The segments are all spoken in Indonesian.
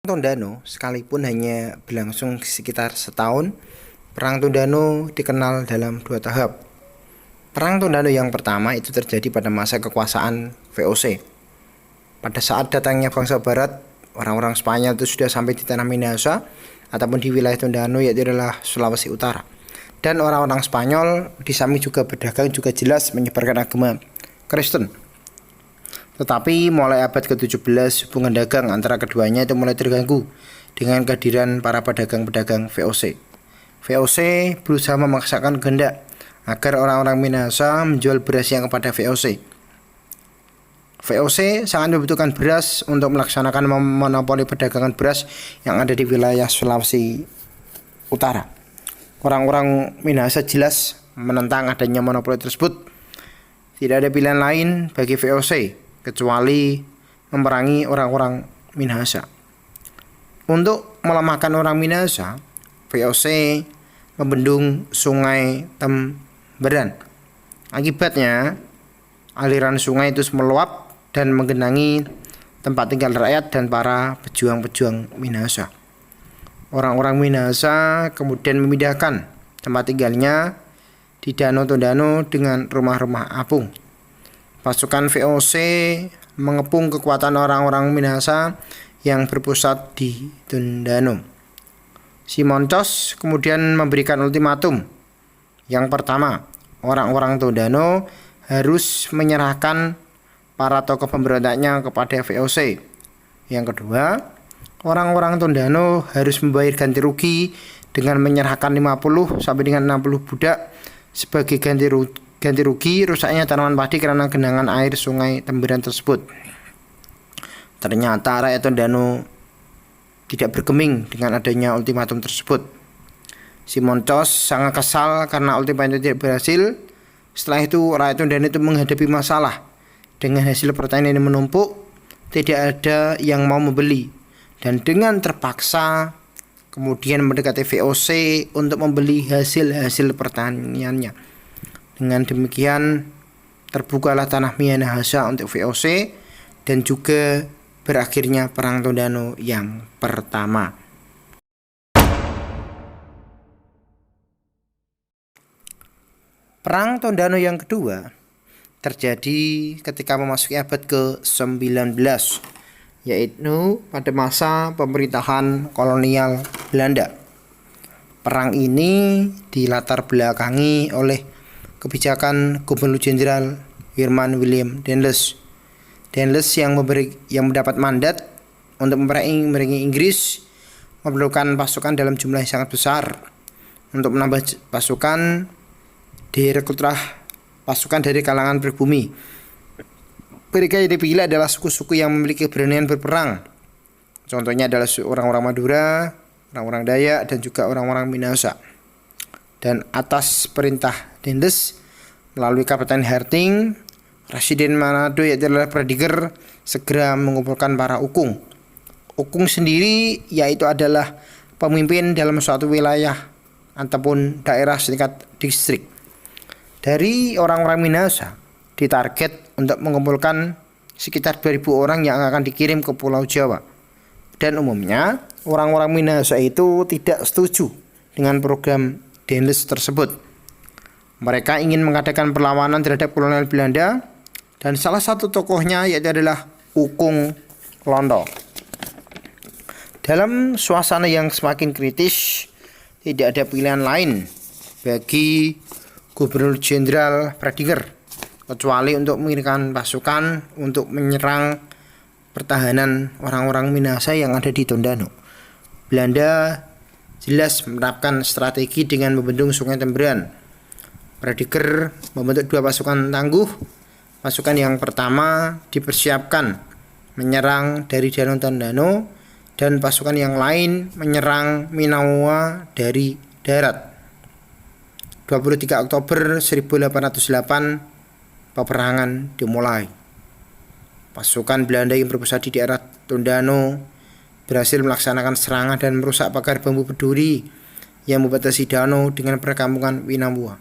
Tondano, sekalipun hanya berlangsung sekitar setahun, Perang Tondano dikenal dalam dua tahap. Perang Tondano yang pertama itu terjadi pada masa kekuasaan VOC. Pada saat datangnya bangsa Barat, orang-orang Spanyol itu sudah sampai di tanah Minahasa ataupun di wilayah Tondano, yaitu adalah Sulawesi Utara. Dan orang-orang Spanyol di samping juga berdagang juga jelas menyebarkan agama Kristen. Tetapi mulai abad ke-17 hubungan dagang antara keduanya itu mulai terganggu dengan kehadiran para pedagang-pedagang VOC. VOC berusaha memaksakan kehendak agar orang-orang Minahasa menjual beras yang kepada VOC. VOC sangat membutuhkan beras untuk melaksanakan monopoli perdagangan beras yang ada di wilayah Sulawesi Utara. Orang-orang Minahasa jelas menentang adanya monopoli tersebut. Tidak ada pilihan lain bagi VOC kecuali memerangi orang-orang Minahasa. Untuk melemahkan orang Minahasa, VOC membendung sungai Temberan. Akibatnya, aliran sungai itu meluap dan menggenangi tempat tinggal rakyat dan para pejuang-pejuang Minahasa. Orang-orang Minahasa kemudian memindahkan tempat tinggalnya di Danau Tondano dengan rumah-rumah apung. Pasukan VOC mengepung kekuatan orang-orang Minahasa yang berpusat di Tondano. Simon Cos kemudian memberikan ultimatum. Yang pertama, orang-orang Tondano harus menyerahkan para tokoh pemberontaknya kepada VOC. Yang kedua, orang-orang Tondano harus membayar ganti rugi dengan menyerahkan 50 sampai dengan 60 budak sebagai ganti rugi rusaknya tanaman padi karena genangan air sungai Temberan tersebut. Ternyata rakyat Tondano tidak bergeming dengan adanya ultimatum tersebut. Simon Cos sangat kesal karena ultimatum tidak berhasil. Setelah itu rakyat Tondano itu menghadapi masalah dengan hasil pertanian yang menumpuk, tidak ada yang mau membeli, dan dengan terpaksa kemudian mendekati VOC untuk membeli hasil pertaniannya. Dengan demikian terbukalah tanah Minahasa untuk VOC dan juga berakhirnya Perang Tondano yang pertama. Perang Tondano yang kedua terjadi ketika memasuki abad ke-19, yaitu pada masa pemerintahan kolonial Belanda. Perang ini dilatar belakangi oleh kebijakan Gubernur Jenderal Herman Willem Dendels. Dendels yang mendapat mandat untuk memerangi Inggris memerlukan pasukan dalam jumlah yang sangat besar. Untuk menambah pasukan, direkrutlah pasukan dari kalangan pribumi. Mereka yang dipilih adalah suku-suku yang memiliki keberanian berperang. Contohnya adalah orang-orang Madura, orang-orang Dayak, dan juga orang-orang Minahasa. Dan atas perintah Dendels melalui Kapten Harting, Residen Manado yaitu adalah Prediger segera mengumpulkan para ukung. Ukung sendiri yaitu adalah pemimpin dalam suatu wilayah ataupun daerah setingkat distrik. Dari orang-orang Minahasa ditarget untuk mengumpulkan sekitar 2.000 orang yang akan dikirim ke Pulau Jawa. Dan umumnya orang-orang Minahasa itu tidak setuju dengan program Dendels tersebut. Mereka ingin mengadakan perlawanan terhadap kolonial Belanda, dan salah satu tokohnya yaitu adalah Ukung Londo. Dalam suasana yang semakin kritis, tidak ada pilihan lain bagi Gubernur Jenderal Prediger kecuali untuk mengirimkan pasukan untuk menyerang pertahanan orang-orang Minahasa yang ada di Tondano. Belanda jelas menerapkan strategi dengan membendung sungai Temberan. Prediger membentuk dua pasukan tangguh. Pasukan yang pertama dipersiapkan menyerang dari Danau Tondano, dan pasukan yang lain menyerang Minawa dari darat. 23 Oktober 1808 peperangan dimulai. Pasukan Belanda yang berpusat di daerah Tondano berhasil melaksanakan serangan dan merusak pagar bambu berduri yang membatasi danau dengan perkampungan Winambua,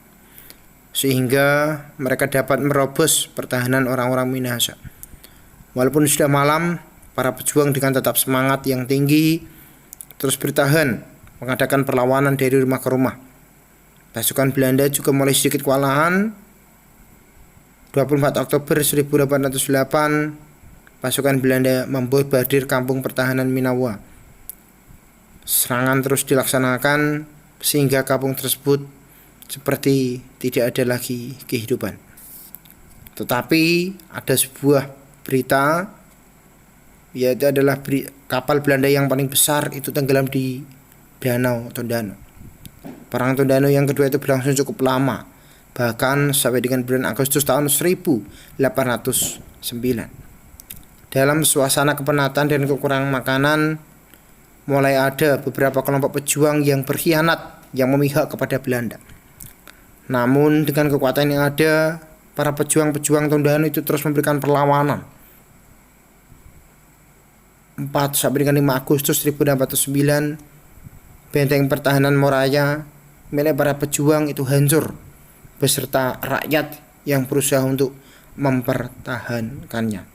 sehingga mereka dapat merobos pertahanan orang-orang Minahasa. Walaupun sudah malam, para pejuang dengan tetap semangat yang tinggi terus bertahan mengadakan perlawanan dari rumah ke rumah. Pasukan Belanda juga mulai sedikit kewalahan. 24 Oktober 1808, pasukan Belanda membombardir kampung pertahanan Minawa. Serangan terus dilaksanakan sehingga kampung tersebut seperti tidak ada lagi kehidupan. Tetapi ada sebuah berita, yaitu adalah kapal Belanda yang paling besar itu tenggelam di Danau Tondano. Perang Tondano yang kedua itu berlangsung cukup lama, bahkan sampai dengan bulan Agustus tahun 1809. Dalam suasana kepenatan dan kekurangan makanan, mulai ada beberapa kelompok pejuang yang berkhianat, yang memihak kepada Belanda. Namun dengan kekuatan yang ada, para pejuang-pejuang Tondano itu terus memberikan perlawanan. 4 sampai dengan 5 Agustus 1809, benteng pertahanan Moraya milik para pejuang itu hancur beserta rakyat yang berusaha untuk mempertahankannya.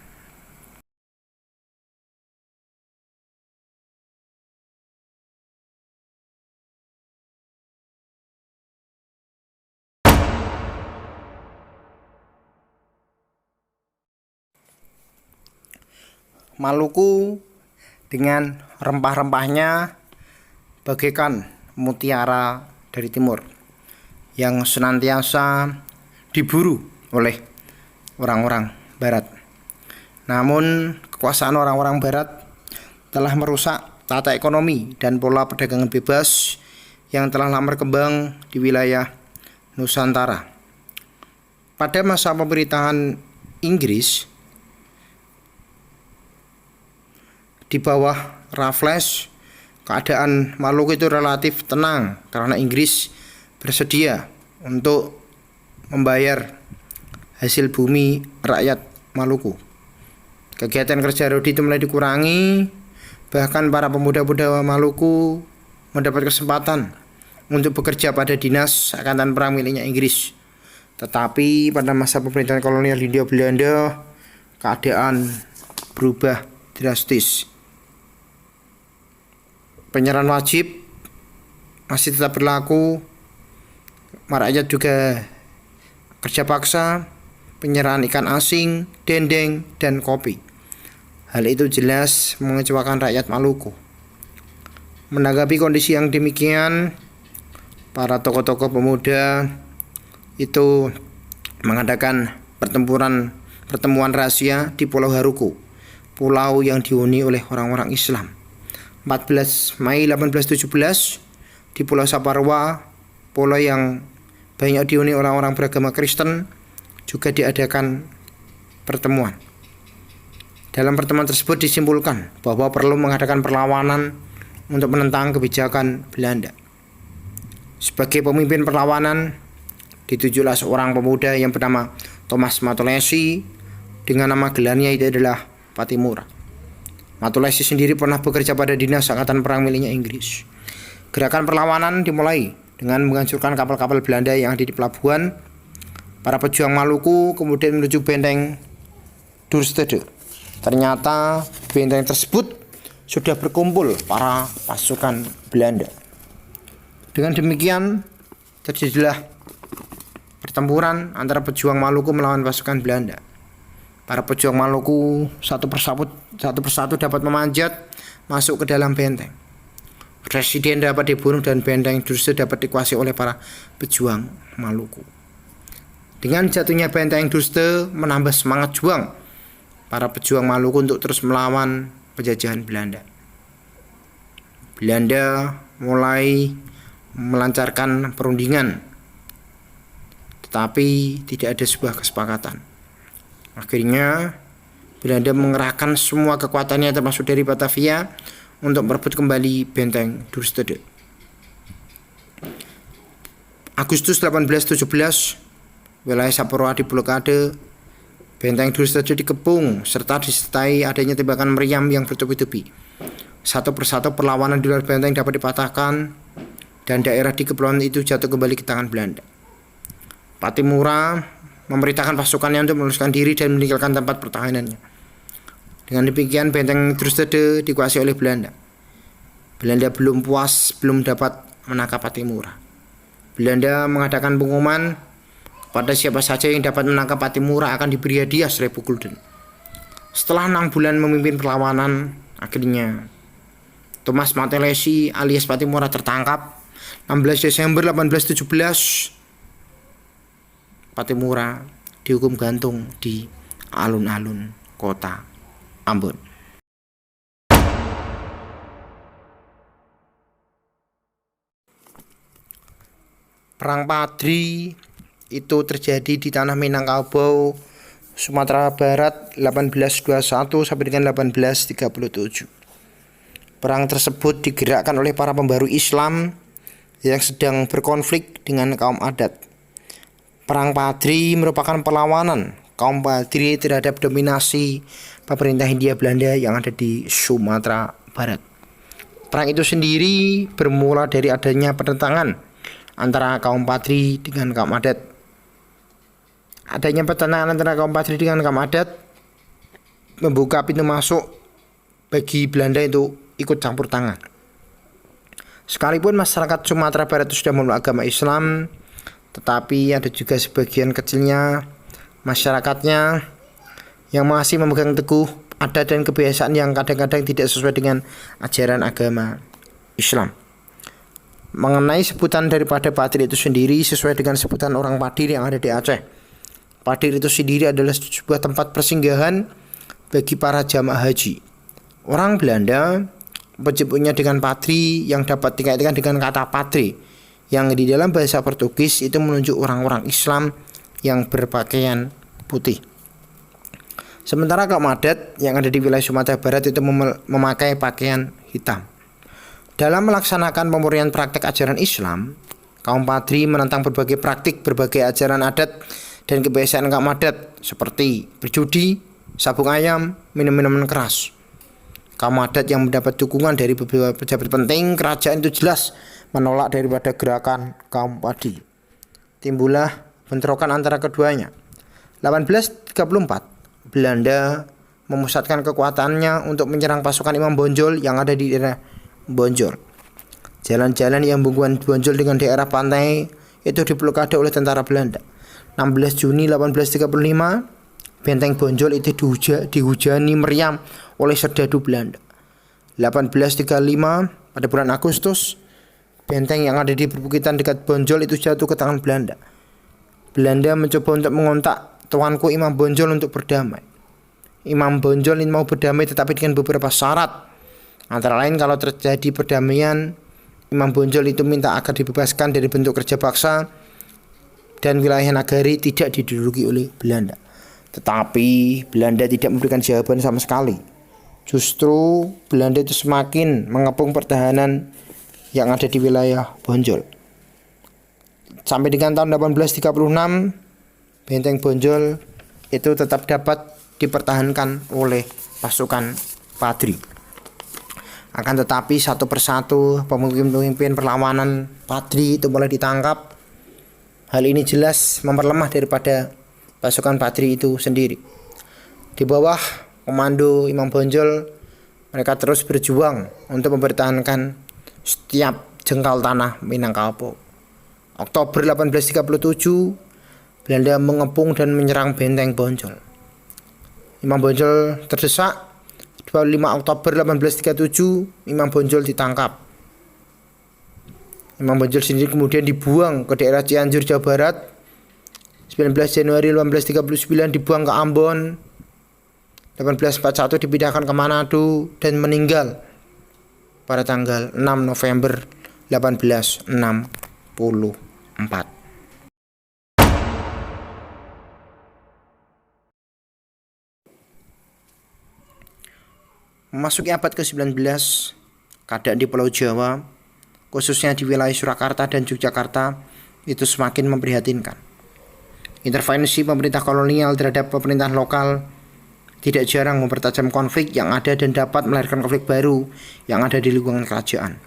Maluku dengan rempah-rempahnya bagaikan mutiara dari timur yang senantiasa diburu oleh orang-orang barat. Namun kekuasaan orang-orang barat telah merusak tata ekonomi dan pola perdagangan bebas yang telah lama berkembang di wilayah Nusantara. Pada masa pemerintahan Inggris di bawah Raffles, keadaan Maluku itu relatif tenang karena Inggris bersedia untuk membayar hasil bumi rakyat Maluku. Kegiatan kerja rodi itu mulai dikurangi, bahkan para pemuda-pemuda Maluku mendapat kesempatan untuk bekerja pada dinas angkatan perang miliknya Inggris. Tetapi pada masa pemerintahan kolonial Hindia Belanda, keadaan berubah drastis. Penyerahan wajib masih tetap berlaku, rakyat juga kerja paksa, penyerahan ikan asing, dendeng, dan kopi. Hal itu jelas mengecewakan rakyat Maluku. Menanggapi kondisi yang demikian, para tokoh-tokoh pemuda itu mengadakan pertemuan rahasia di Pulau Haruku, pulau yang dihuni oleh orang-orang Islam. 14 Mei 1817 di Pulau Saparwa, pulau yang banyak dihuni orang-orang beragama Kristen, juga diadakan pertemuan. Dalam pertemuan tersebut disimpulkan bahwa perlu mengadakan perlawanan untuk menentang kebijakan Belanda. Sebagai pemimpin perlawanan ditunjuklah seorang pemuda yang bernama Thomas Matulesi dengan nama gelarnya itu adalah Patimura. Matulesi sendiri pernah bekerja pada dinas angkatan perang miliknya Inggris. Gerakan perlawanan dimulai dengan menghancurkan kapal-kapal Belanda yang ada di pelabuhan. Para pejuang Maluku kemudian menuju benteng Duurstede. Ternyata benteng tersebut sudah berkumpul para pasukan Belanda. Dengan demikian terjadilah pertempuran antara pejuang Maluku melawan pasukan Belanda. Para pejuang Maluku satu persatu dapat memanjat masuk ke dalam benteng. Presiden dapat dibunuh dan benteng Duurstede dapat dikuasai oleh para pejuang Maluku. Dengan jatuhnya benteng Duurstede menambah semangat juang para pejuang Maluku untuk terus melawan penjajahan Belanda. Belanda mulai melancarkan perundingan, tetapi tidak ada sebuah kesepakatan. Akhirnya Belanda mengerahkan semua kekuatannya termasuk dari Batavia untuk merebut kembali benteng Duurstede. Agustus 1817, wilayah Saparwa diblokade, benteng Duurstede dikepung serta disertai adanya tembakan meriam yang bertubi-tubi. Satu persatu perlawanan di luar benteng dapat dipatahkan dan daerah di kepulauan itu jatuh kembali ke tangan Belanda. Patimura memerintahkan pasukannya untuk meloloskan diri dan meninggalkan tempat pertahanannya. Dengan demikian benteng Drustede dikuasai oleh Belanda. Belanda belum puas, belum dapat menangkap Pattimura. Belanda mengadakan pengumuman kepada siapa saja yang dapat menangkap Pattimura akan diberi hadiah 1000 gulden. Setelah 6 bulan memimpin perlawanan, akhirnya Thomas Matelesi alias Pattimura tertangkap. 16 Desember 1817 Pattimura dihukum gantung di alun-alun kota Ambon. Perang Padri itu terjadi di tanah Minangkabau, Sumatera Barat 1821 sampai dengan 1837. Perang tersebut digerakkan oleh para pembaru Islam yang sedang berkonflik dengan kaum adat. Perang Padri merupakan perlawanan kaum Padri terhadap dominasi pemerintah Hindia Belanda yang ada di Sumatera Barat. Perang itu sendiri bermula dari adanya pertentangan antara kaum Padri dengan kaum adat. Adanya pertentangan antara kaum Padri dengan kaum adat membuka pintu masuk bagi Belanda itu ikut campur tangan. Sekalipun masyarakat Sumatera Barat itu sudah memeluk agama Islam, tetapi ada juga sebagian kecilnya masyarakatnya yang masih memegang teguh adat dan kebiasaan yang kadang-kadang tidak sesuai dengan ajaran agama Islam. Mengenai sebutan daripada Padir itu sendiri sesuai dengan sebutan orang Padir yang ada di Aceh. Padir itu sendiri adalah sebuah tempat persinggahan bagi para jamaah haji. Orang Belanda menyebutnya dengan Padri yang dapat dikaitkan dengan kata Padre, yang di dalam bahasa Portugis itu menunjuk orang-orang Islam yang berpakaian putih. Sementara kaum adat yang ada di wilayah Sumatera Barat itu memakai pakaian hitam. Dalam melaksanakan pemurnian praktek ajaran Islam, kaum Padri menentang berbagai praktik, berbagai ajaran adat dan kebiasaan kaum adat seperti berjudi, sabung ayam, minum-minuman keras. Kaum adat yang mendapat dukungan dari beberapa pejabat penting kerajaan itu jelas menolak daripada gerakan kaum Padri. Timbullah bentrokan antara keduanya. 1834, Belanda memusatkan kekuatannya untuk menyerang pasukan Imam Bonjol yang ada di daerah Bonjol. Jalan-jalan yang menghubungkan Bonjol dengan daerah pantai itu diblokade oleh tentara Belanda. 16 Juni 1835, benteng Bonjol itu dihujani meriam oleh serdadu Belanda. 1835, pada bulan Agustus, benteng yang ada di perbukitan dekat Bonjol itu jatuh ke tangan Belanda. Belanda mencoba untuk mengontak tuanku Imam Bonjol untuk berdamai. Imam Bonjol ini mau berdamai tetapi dengan beberapa syarat. Antara lain kalau terjadi perdamaian, Imam Bonjol itu minta agar dibebaskan dari bentuk kerja paksa dan wilayah Nagari tidak diduduki oleh Belanda. Tetapi Belanda tidak memberikan jawaban sama sekali. Justru Belanda itu semakin mengepung pertahanan yang ada di wilayah Bonjol. Sampai dengan tahun 1836, benteng Bonjol itu tetap dapat dipertahankan oleh pasukan Padri. Akan tetapi satu persatu pemimpin perlawanan Padri itu mulai ditangkap. Hal ini jelas memperlemah daripada pasukan Padri itu sendiri. Di bawah komando Imam Bonjol, mereka terus berjuang untuk mempertahankan setiap jengkal tanah Minangkabau. Oktober 1837, Belanda mengepung dan menyerang benteng Bonjol. Imam Bonjol terdesak. 25 Oktober 1837, Imam Bonjol ditangkap. Imam Bonjol sendiri kemudian dibuang ke daerah Cianjur, Jawa Barat. 19 Januari 1839 dibuang ke Ambon. 1841 dipindahkan ke Manado dan meninggal pada tanggal 6 November 1864. Memasuki abad ke-19, keadaan di Pulau Jawa, khususnya di wilayah Surakarta dan Yogyakarta, itu semakin memprihatinkan. Intervensi pemerintah kolonial terhadap pemerintahan lokal tidak jarang mempertajam konflik yang ada dan dapat melahirkan konflik baru yang ada di lingkungan kerajaan.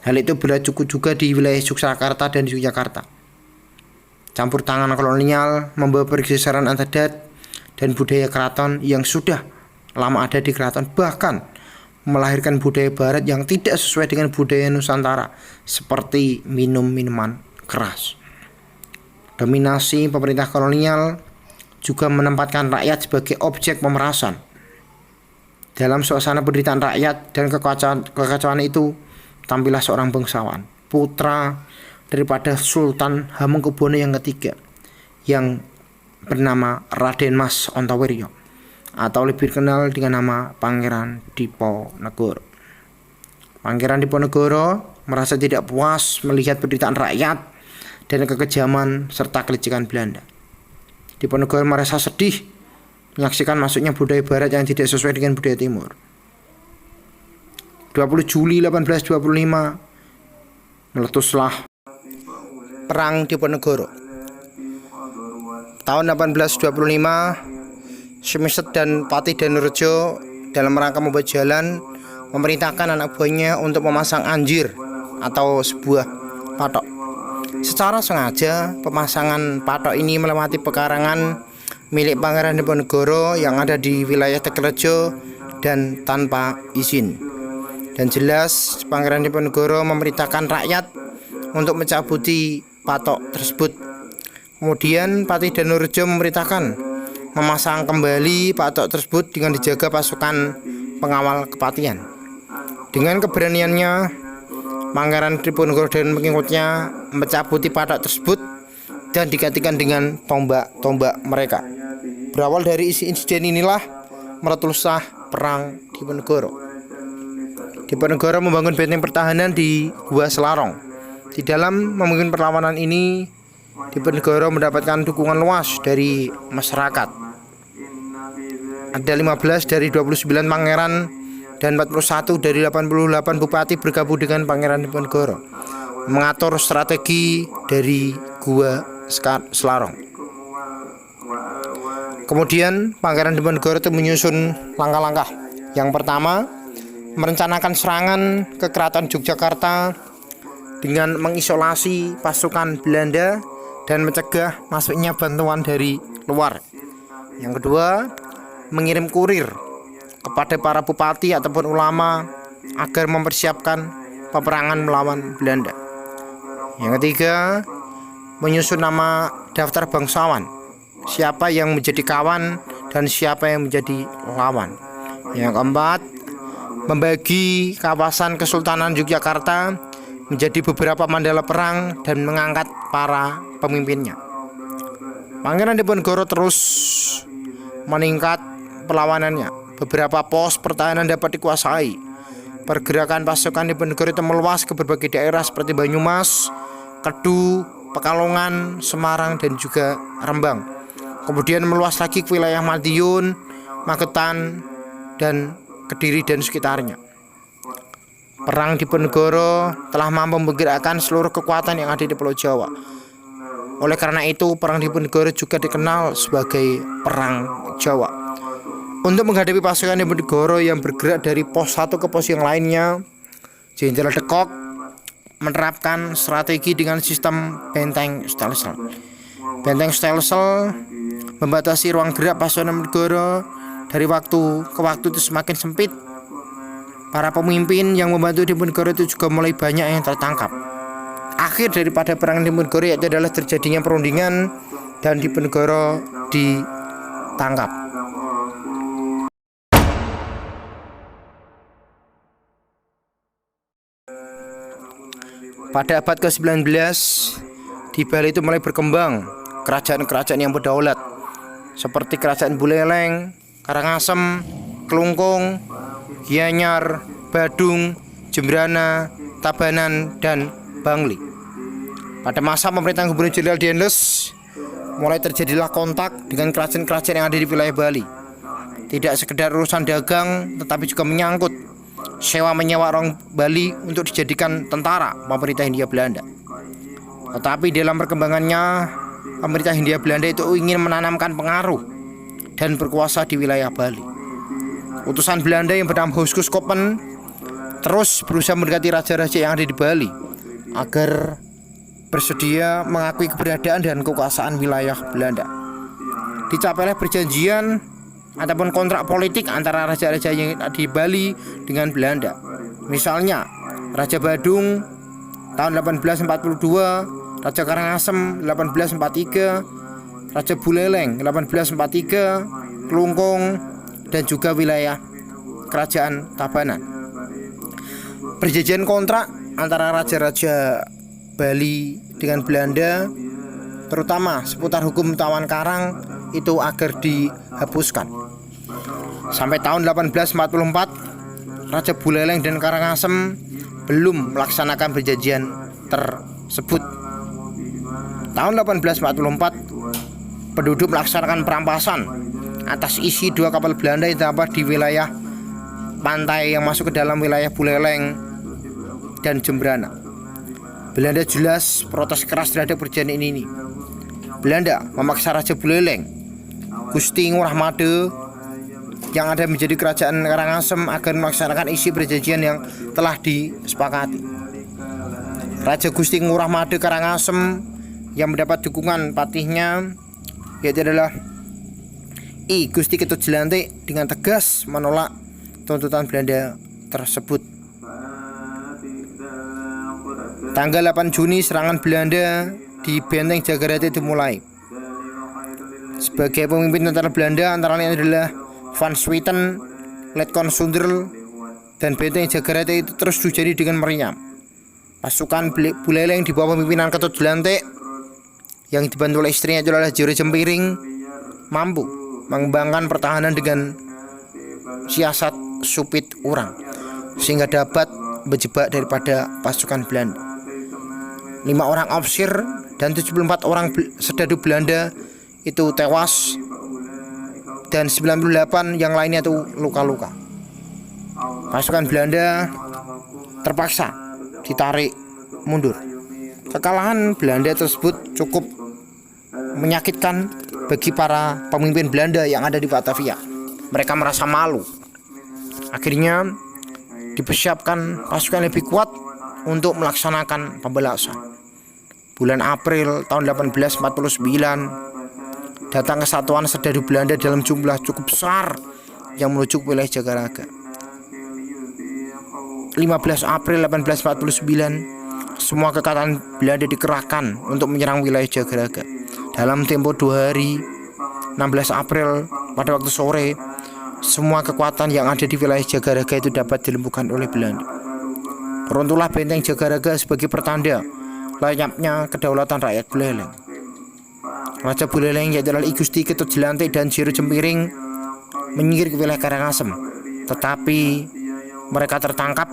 Hal itu berlaku juga di wilayah Surakarta dan Yogyakarta. Campur tangan kolonial membawa pergeseran adat dan budaya keraton yang sudah lama ada di keraton, bahkan melahirkan budaya barat yang tidak sesuai dengan budaya Nusantara, seperti minum minuman keras. Dominasi pemerintah kolonial juga menempatkan rakyat sebagai objek pemerasan. Dalam suasana penderitaan rakyat dan kekacauan itu, tampillah seorang bangsawan, putra daripada Sultan Hamengkubuwono yang ketiga, yang bernama Raden Mas Ontowiryo, atau lebih dikenal dengan nama Pangeran Diponegoro. Pangeran Diponegoro merasa tidak puas melihat penderitaan rakyat dan kekejaman serta kelicikan Belanda. Diponegoro merasa sedih menyaksikan masuknya budaya barat yang tidak sesuai dengan budaya timur. 20 Juli 1825 meletuslah Perang Diponegoro. Tahun 1825, Semiset dan Patih Danurejo dalam rangka membuat jalan memerintahkan anak buahnya untuk memasang anjir atau sebuah patok. Secara sengaja, pemasangan patok ini melewati pekarangan milik Pangeran Diponegoro yang ada di wilayah Tegalrejo dan tanpa izin. Dan jelas Pangeran Diponegoro memerintahkan rakyat untuk mencabuti patok tersebut. Kemudian Patih Danurejo memerintahkan memasang kembali patok tersebut dengan dijaga pasukan pengawal kepatian. Dengan keberaniannya, Pangeran Diponegoro dan pengikutnya mencabuti patok tersebut dan digantikan dengan tombak-tombak mereka. Berawal dari insiden inilah meletuslah Perang Diponegoro. Diponegoro membangun benteng pertahanan di Gua Selarong. Di dalam memimpin perlawanan ini, Diponegoro mendapatkan dukungan luas dari masyarakat. Ada 15 dari 29 pangeran dan 41 dari 88 bupati bergabung dengan Pangeran Diponegoro mengatur strategi dari Gua Selarong. Kemudian Pangeran Diponegoro itu menyusun langkah-langkah. Yang pertama, merencanakan serangan ke Keraton Yogyakarta dengan mengisolasi pasukan Belanda dan mencegah masuknya bantuan dari luar. Yang kedua, mengirim kurir kepada para bupati ataupun ulama agar mempersiapkan peperangan melawan Belanda. Yang ketiga, menyusun nama daftar bangsawan, siapa yang menjadi kawan dan siapa yang menjadi lawan. Yang keempat, membagi kawasan Kesultanan Yogyakarta menjadi beberapa mandala perang dan mengangkat para pemimpinnya. Pangeran Diponegoro terus meningkat perlawanannya. Beberapa pos pertahanan dapat dikuasai. Pergerakan pasukan Diponegoro itu meluas ke berbagai daerah seperti Banyumas, Kedu, Pekalongan, Semarang, dan juga Rembang. Kemudian meluas lagi ke wilayah Madiun, Magetan, dan Kediri dan sekitarnya. Perang Diponegoro telah mampu menggerakkan seluruh kekuatan yang ada di Pulau Jawa. Oleh karena itu, Perang Diponegoro juga dikenal sebagai Perang Jawa. Untuk menghadapi pasukan Diponegoro yang bergerak dari pos satu ke pos yang lainnya, Jenderal de Kock menerapkan strategi dengan sistem benteng stelsel. Benteng stelsel membatasi ruang gerak pasukan Diponegoro dari waktu ke waktu itu semakin sempit. Para pemimpin yang membantu Diponegoro itu juga mulai banyak yang tertangkap. Akhir daripada Perang Diponegoro yaitu adalah terjadinya perundingan dan Diponegoro ditangkap. Pada abad ke-19, di Bali itu mulai berkembang kerajaan-kerajaan yang berdaulat seperti Kerajaan Buleleng, Karangasem, Kelungkung, Gianyar, Badung, Jembrana, Tabanan, dan Bangli. Pada masa pemerintahan Gubernur Jenderal Dienles, mulai terjadilah kontak dengan kerajaan-kerajaan yang ada di wilayah Bali. Tidak sekedar urusan dagang, tetapi juga menyangkut sewa menyewa orang Bali untuk dijadikan tentara pemerintah Hindia Belanda. Tetapi dalam perkembangannya, pemerintah Hindia Belanda itu ingin menanamkan pengaruh dan berkuasa di wilayah Bali. Utusan Belanda yang bernama Huskus Koppen terus berusaha mendekati raja-raja yang ada di Bali agar bersedia mengakui keberadaan dan kekuasaan wilayah Belanda. Dicapailah perjanjian ataupun kontrak politik antara raja-raja yang di Bali dengan Belanda. Misalnya Raja Badung tahun 1842, Raja Karangasem 1843, Raja Buleleng 1843, Klungkung, dan juga wilayah Kerajaan Tabanan. Perjanjian kontrak antara raja-raja Bali dengan Belanda, terutama seputar hukum tawan karang, itu agar dihapuskan. Sampai tahun 1844, Raja Buleleng dan Karangasem belum melaksanakan perjanjian tersebut. Tahun 1844, penduduk melaksanakan perampasan atas isi 2 kapal Belanda yang terdapat di wilayah pantai yang masuk ke dalam wilayah Buleleng dan Jembrana. Belanda jelas protes keras terhadap perjanjian ini. Belanda memaksa Raja Buleleng, Gusti Ngurah Made, yang ada menjadi kerajaan Karangasem, agar melaksanakan isi perjanjian yang telah disepakati. Raja Gusti Ngurah Made Karangasem yang mendapat dukungan patihnya yaitu adalah I Gusti Ketut Jelantik dengan tegas menolak tuntutan Belanda tersebut. Tanggal 8 Juni serangan Belanda di Benteng Jagarata dimulai. Sebagai pemimpin tentara Belanda antara lain adalah Van Swieten, Letkon Sunderl, dan Benteng Jagarata itu terus dijadi dengan meriam. Pasukan Buleleng di bawah pimpinan Ketut Jelantik yang dibantu oleh istrinya adalah Jero Jempiring mampu mengembangkan pertahanan dengan siasat supit urang sehingga dapat menjebak daripada pasukan Belanda. 5 orang ofisir dan 74 orang serdadu Belanda itu tewas dan 98 yang lainnya itu luka-luka. Pasukan Belanda terpaksa ditarik mundur. Kekalahan Belanda tersebut cukup menyakitkan bagi para pemimpin Belanda yang ada di Batavia. Mereka merasa malu. Akhirnya dipersiapkan pasukan lebih kuat untuk melaksanakan pembalasan. Bulan April tahun 1849 datang kesatuan serdadu Belanda dalam jumlah cukup besar yang menuju ke wilayah Jagaraga. 15 April 1849 semua kekuatan Belanda dikerahkan untuk menyerang wilayah Jagaraga. Dalam tempo 2 hari, 16 April pada waktu sore, semua kekuatan yang ada di wilayah Jagaraga itu dapat dilumpuhkan oleh Belanda. Runtuhlah benteng Jagaraga sebagai pertanda layaknya kedaulatan rakyat Buleleng. Raja Buleleng yaitu I Gusti Ketut Jelantik dan Jero Jempiring menyingkir ke wilayah Karangasem, tetapi mereka tertangkap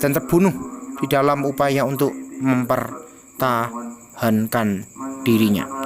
dan terbunuh di dalam upaya untuk mempertahankan dirinya.